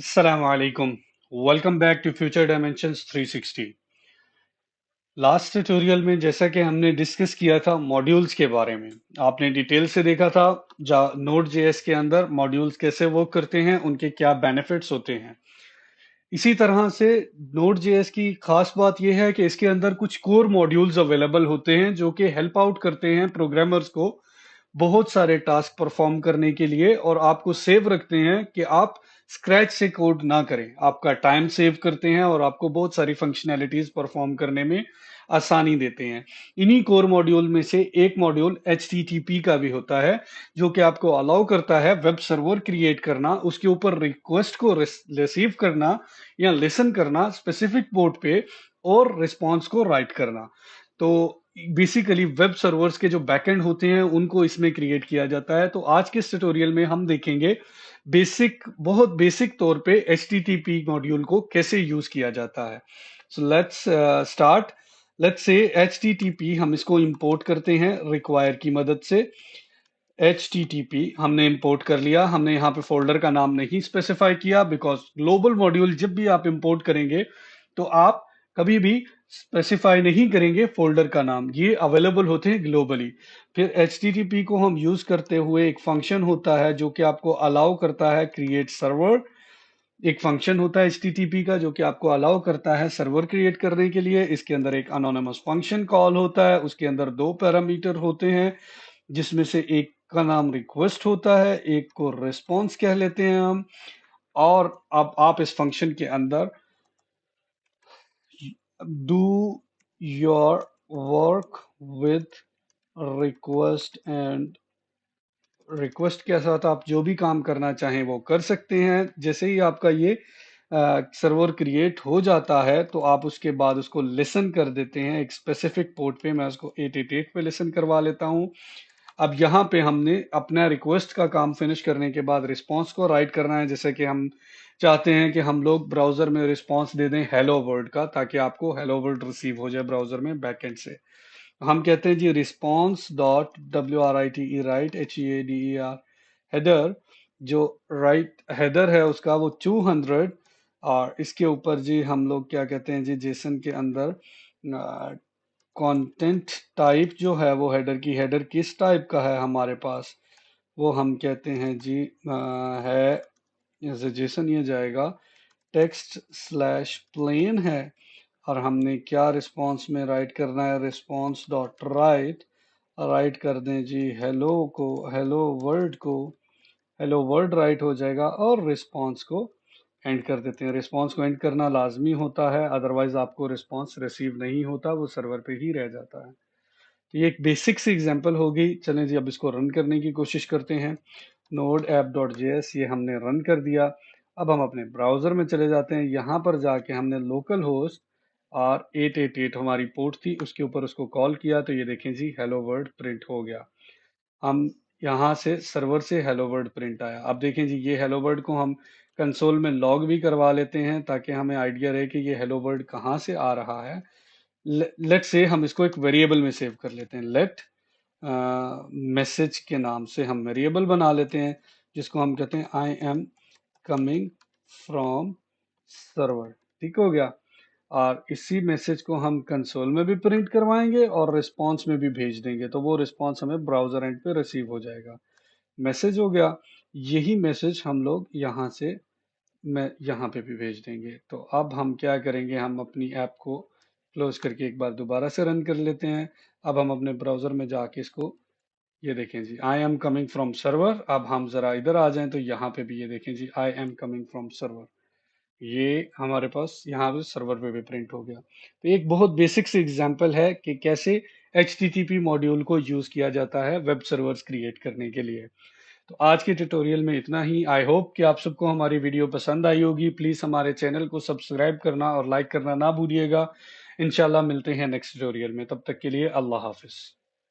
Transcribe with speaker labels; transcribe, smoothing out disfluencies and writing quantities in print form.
Speaker 1: Assalamu alaikum. Welcome back to Future Dimensions 360. Last tutorial में जैसा कि हमने डिस्कस किया था मॉड्यूल्स के बारे में, आपने डिटेल से देखा था नोड जेएस के अंदर मॉड्यूल्स कैसे वर्क करते हैं, उनके क्या बेनिफिट्स होते हैं। इसी तरह से नोड जेएस की खास बात यह है कि इसके अंदर कुछ कोर मॉड्यूल्स अवेलेबल होते हैं जो कि हेल्प आउट करते हैं प्रोग्रामर्स को बहुत सारे टास्क परफॉर्म करने के लिए, और आपको सेव रखते हैं कि आप स्क्रैच से कोड ना करें। आपका टाइम सेव करते हैं और आपको बहुत सारी फंक्शनैलिटीज परफॉर्म करने में आसानी देते हैं। इन्हीं कोर मॉड्यूल में से एक मॉड्यूल HTTP का भी होता है, जो कि आपको अलाउ करता है वेब सर्वर क्रिएट करना, उसके ऊपर रिक्वेस्ट को रिसीव करना या लिसन करना स्पेसिफिक पोर्ट पे, और रिस्पॉन्स को राइट करना। तो बेसिकली वेब सर्वर्स के जो बैकएंड होते हैं उनको इसमें क्रिएट किया जाता है। तो आज के इस ट्यूटोरियल में हम देखेंगे बहुत बेसिक तौर पे HTTP मॉड्यूल को कैसे यूज किया जाता है। So let's start. Let's say HTTP हम इसको इंपोर्ट करते हैं रिक्वायर की मदद से। HTTP हमने इंपोर्ट कर लिया। हमने यहाँ पे फोल्डर का नाम नहीं स्पेसिफाई किया, बिकॉज ग्लोबल मॉड्यूल जब भी आप इंपोर्ट करेंगे तो आप कभी भी स्पेसिफाई नहीं करेंगे फोल्डर का नाम, ये अवेलेबल होते हैं ग्लोबली। फिर HTTP को हम यूज करते हुए एक फंक्शन होता है जो कि आपको अलाउ करता है क्रिएट सर्वर। एक फंक्शन होता है HTTP का जो कि आपको अलाउ करता है सर्वर क्रिएट करने के लिए। इसके अंदर एक अनोनिमस फंक्शन कॉल होता है, उसके अंदर दो पैरामीटर होते हैं, जिसमें से एक का नाम रिक्वेस्ट होता है, एक को रिस्पॉन्स कह लेते हैं हम। और अब आप इस फंक्शन के अंदर do your work with request and request के साथ आप जो भी काम करना चाहें वो कर सकते हैं। जैसे ही आपका ये सर्वर क्रिएट हो जाता है तो आप उसके बाद उसको लिसन कर देते हैं एक स्पेसिफिक पोर्ट पे। मैं उसको 888 पे लिसन करवा लेता हूँ। अब यहाँ पे हमने अपना रिक्वेस्ट का काम फिनिश करने के बाद रिस्पॉन्स को राइट करना है। जैसे कि हम चाहते हैं कि हम लोग ब्राउजर में रिस्पॉन्स दे दें हेलो वर्ल्ड का, ताकि आपको हेलो वर्ल्ड रिसीव हो जाए ब्राउजर में बैकएंड से। हम कहते हैं जी response dot WRITE write HEADER header. जो राइट हेडर है उसका वो 200, और इसके ऊपर जी हम लोग क्या कहते हैं जी जेसन के अंदर कंटेंट टाइप जो है वो हेडर किस टाइप का है हमारे पास, वो हम कहते हैं जी है जैसे जेसन ये जाएगा टेक्स्ट स्लैश प्लेन है। और हमने क्या रिस्पॉन्स में राइट करना है, रिस्पॉन्स डॉट राइट राइट कर दें जी हेलो वर्ल्ड को। हेलो वर्ल्ड राइट हो जाएगा, और रिस्पॉन्स को एंड कर देते हैं। रिस्पॉन्स को एंड करना लाजमी होता है, अदरवाइज आपको रिस्पॉन्स रिसीव नहीं होता, वो सर्वर पे ही रह जाता है। तो ये एक बेसिक सी एग्जांपल हो गई। चलें जी अब इसको रन करने की कोशिश करते हैं। नोड ऐप डॉट जेएस ये हमने रन कर दिया। अब हम अपने ब्राउजर में चले जाते हैं। यहाँ पर जाके हमने लोकल होस्ट और 888 हमारी पोर्ट थी उसके ऊपर उसको कॉल किया, तो ये देखें जी हेलो वर्ल्ड प्रिंट हो गया। हम यहाँ से सर्वर से हेलो वर्ल्ड प्रिंट आया। अब देखें जी ये हेलो वर्ल्ड को हम कंसोल में लॉग भी करवा लेते हैं, ताकि हमें आइडिया रहे कि ये हेलो वर्ल्ड कहाँ से आ रहा है। लेट से हम इसको एक वेरिएबल में सेव कर लेते हैं। लेट मैसेज के नाम से हम वेरिएबल बना लेते हैं, जिसको हम कहते हैं आई एम कमिंग फ्रॉम सर्वर। ठीक हो गया। और इसी मैसेज को हम कंसोल में भी प्रिंट करवाएंगे और रिस्पॉन्स में भी भेज देंगे, तो वो रिस्पॉन्स हमें ब्राउजर एंड पे रिसीव हो जाएगा। मैसेज हो गया। यही मैसेज हम लोग यहाँ से मैं यहाँ पे भी भेज देंगे। तो अब हम क्या करेंगे, हम अपनी ऐप को क्लोज करके एक बार दोबारा से रन कर लेते हैं। अब हम अपने ब्राउजर में जाके इसको, ये देखें जी I am coming from server. अब हम जरा इधर आ जाएं तो यहाँ पे भी ये देखें जी I am coming from server, ये हमारे पास यहाँ पे सर्वर पे भी प्रिंट हो गया। तो एक बहुत बेसिक सी एग्जांपल है कि कैसे HTTP मॉड्यूल को यूज किया जाता है वेब सर्वर्स क्रिएट करने के लिए। तो आज के ट्यूटोरियल में इतना ही। आई होप कि आप सबको हमारी वीडियो पसंद आई होगी। प्लीज हमारे चैनल को सब्सक्राइब करना और लाइक करना ना भूलिएगा। इंशाल्लाह मिलते हैं नेक्स्ट ट्यूटोरियल में, तब तक के लिए अल्लाह हाफिज।